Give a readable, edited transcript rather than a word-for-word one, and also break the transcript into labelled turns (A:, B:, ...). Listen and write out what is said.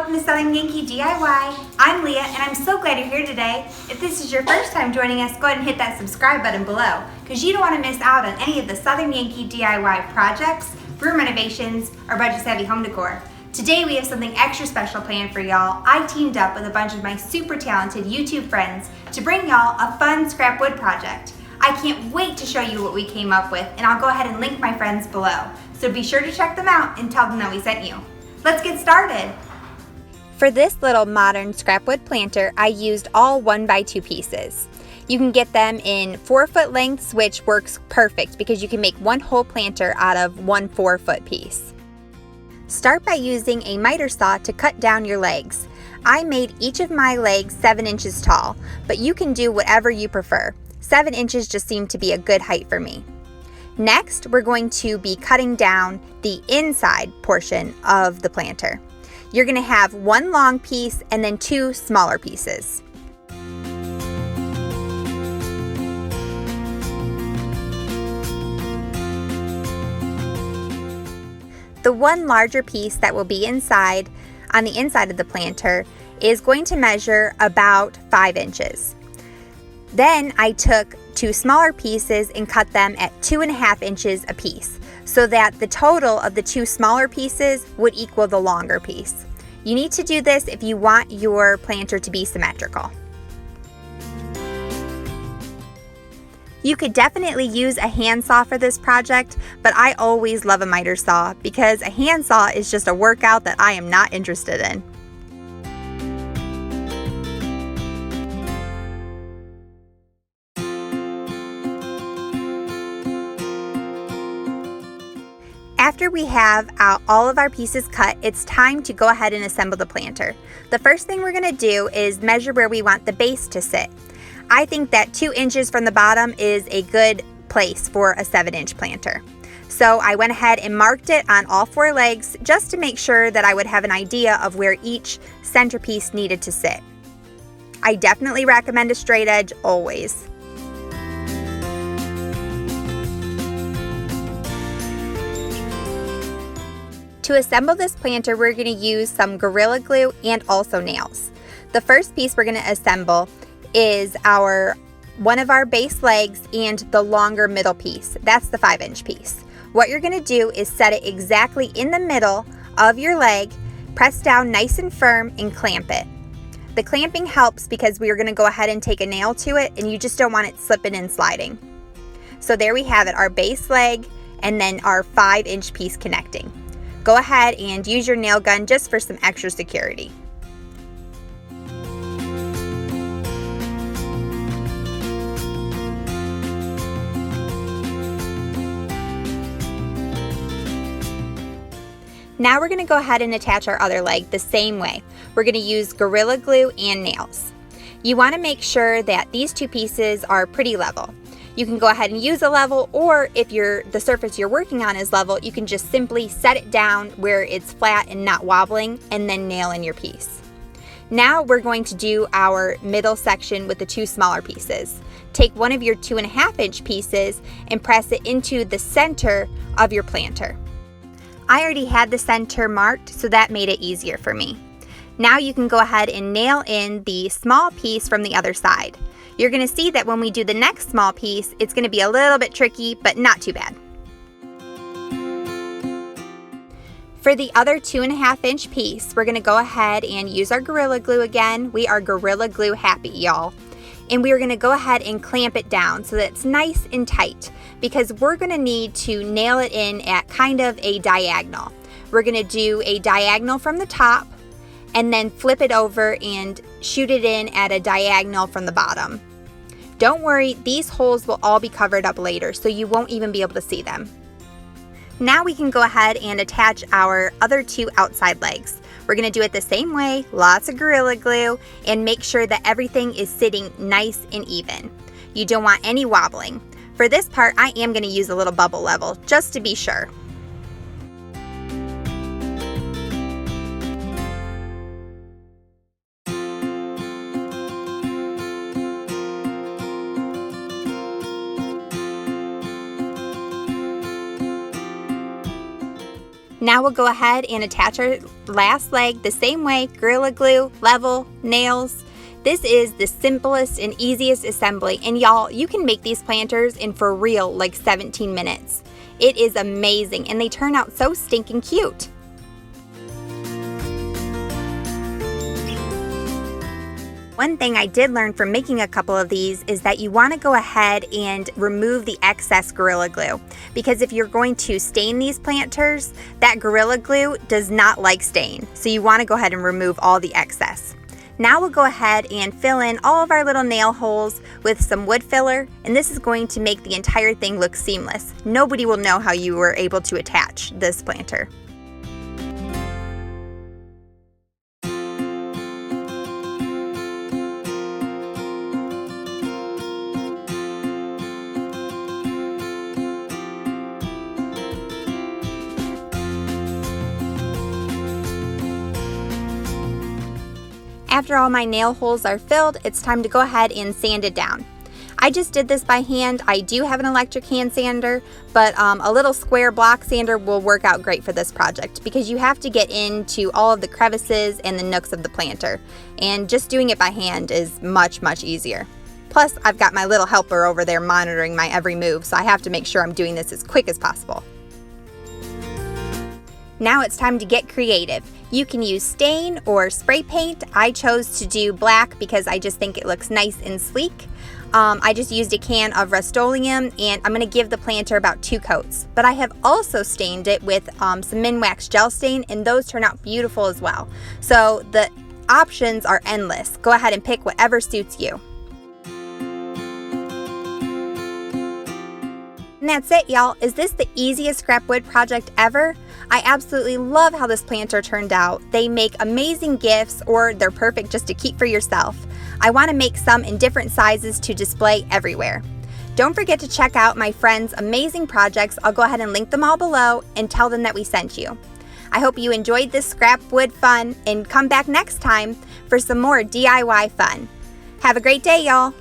A: welcome to Southern Yankee DIY. I'm Leah and I'm so glad you're here today. If this is your first time joining us, go ahead and hit that subscribe button below because you don't want to miss out on any of the Southern Yankee DIY projects, room renovations, or budget-savvy home decor. Today we have something extra special planned for y'all. I teamed up with a bunch of my super talented YouTube friends to bring y'all a fun scrap wood project. I can't wait to show you what we came up with, and I'll go ahead and link my friends below. So be sure to check them out and tell them that we sent you. Let's get started. For this little modern scrap wood planter, I used all 1x2 pieces. You can get them in 4-foot lengths, which works perfect because you can make one whole planter out of one 4-foot piece. Start by using a miter saw to cut down your legs. I made each of my legs 7 inches tall, but you can do whatever you prefer. 7 inches just seemed to be a good height for me. Next, we're going to be cutting down the inside portion of the planter. You're going to have one long piece and then 2 smaller pieces. The one larger piece that will be inside, on the inside of the planter, is going to measure about 5 inches. Then I took 2 smaller pieces and cut them at 2.5 inches apiece, so that the total of the 2 smaller pieces would equal the longer piece. You need to do this if you want your planter to be symmetrical. You could definitely use a handsaw for this project, but I always love a miter saw because a handsaw is just a workout that I am not interested in. After we have all of our pieces cut, it's time to go ahead and assemble the planter. The first thing we're going to do is measure where we want the base to sit. I think that 2 inches from the bottom is a good place for a 7-inch planter. So I went ahead and marked it on all 4 legs just to make sure that I would have an idea of where each centerpiece needed to sit. I definitely recommend a straight edge always. To assemble this planter, we're going to use some Gorilla Glue and also nails. The first piece we're going to assemble is one of our base legs and the longer middle piece. That's the 5-inch piece. What you're going to do is set it exactly in the middle of your leg, press down nice and firm, and clamp it. The clamping helps because we are going to go ahead and take a nail to it, and you just don't want it slipping and sliding. So there we have it, our base leg and then our 5-inch piece connecting. Go ahead and use your nail gun just for some extra security. Now we're going to go ahead and attach our other leg the same way. We're going to use Gorilla Glue and nails. You want to make sure that these 2 pieces are pretty level. You can go ahead and use a level, or if the surface you're working on is level, you can just simply set it down where it's flat and not wobbling and then nail in your piece. Now we're going to do our middle section with the 2 smaller pieces. Take one of your 2.5-inch pieces and press it into the center of your planter. I already had the center marked, so that made it easier for me. Now you can go ahead and nail in the small piece from the other side. You're going to see that when we do the next small piece, it's going to be a little bit tricky, but not too bad. For the other 2.5-inch piece, we're going to go ahead and use our Gorilla Glue again. We are Gorilla Glue happy, y'all. And we are going to go ahead and clamp it down so that it's nice and tight because we're going to need to nail it in at kind of a diagonal. We're going to do a diagonal from the top and then flip it over and shoot it in at a diagonal from the bottom. Don't worry, these holes will all be covered up later, so you won't even be able to see them. Now we can go ahead and attach our other 2 outside legs. We're going to do it the same way, lots of Gorilla Glue, and make sure that everything is sitting nice and even. You don't want any wobbling. For this part, I am going to use a little bubble level, just to be sure. Now we'll go ahead and attach our last leg the same way, Gorilla Glue, level, nails. This is the simplest and easiest assembly, and y'all, you can make these planters in for real like 17 minutes. It is amazing, and they turn out so stinking cute. One thing I did learn from making a couple of these is that you want to go ahead and remove the excess Gorilla Glue, because if you're going to stain these planters, that Gorilla Glue does not like stain, so you want to go ahead and remove all the excess. Now we'll go ahead and fill in all of our little nail holes with some wood filler, and this is going to make the entire thing look seamless. Nobody will know how you were able to attach this planter. After all my nail holes are filled, it's time to go ahead and sand it down. I just did this by hand. I do have an electric hand sander, but a little square block sander will work out great for this project because you have to get into all of the crevices and the nooks of the planter, and just doing it by hand is much, much easier. Plus, I've got my little helper over there monitoring my every move, so I have to make sure I'm doing this as quick as possible. Now it's time to get creative. You can use stain or spray paint. I chose to do black because I just think it looks nice and sleek. I just used a can of Rust-Oleum, and I'm going to give the planter about 2 coats. But I have also stained it with some Minwax gel stain, and those turn out beautiful as well. So the options are endless. Go ahead and pick whatever suits you. And that's it, y'all. Is this the easiest scrap wood project ever? I absolutely love how this planter turned out. They make amazing gifts, or they're perfect just to keep for yourself. I want to make some in different sizes to display everywhere. Don't forget to check out my friends' amazing projects. I'll go ahead and link them all below and tell them that we sent you. I hope you enjoyed this scrap wood fun, and come back next time for some more DIY fun. Have a great day, y'all.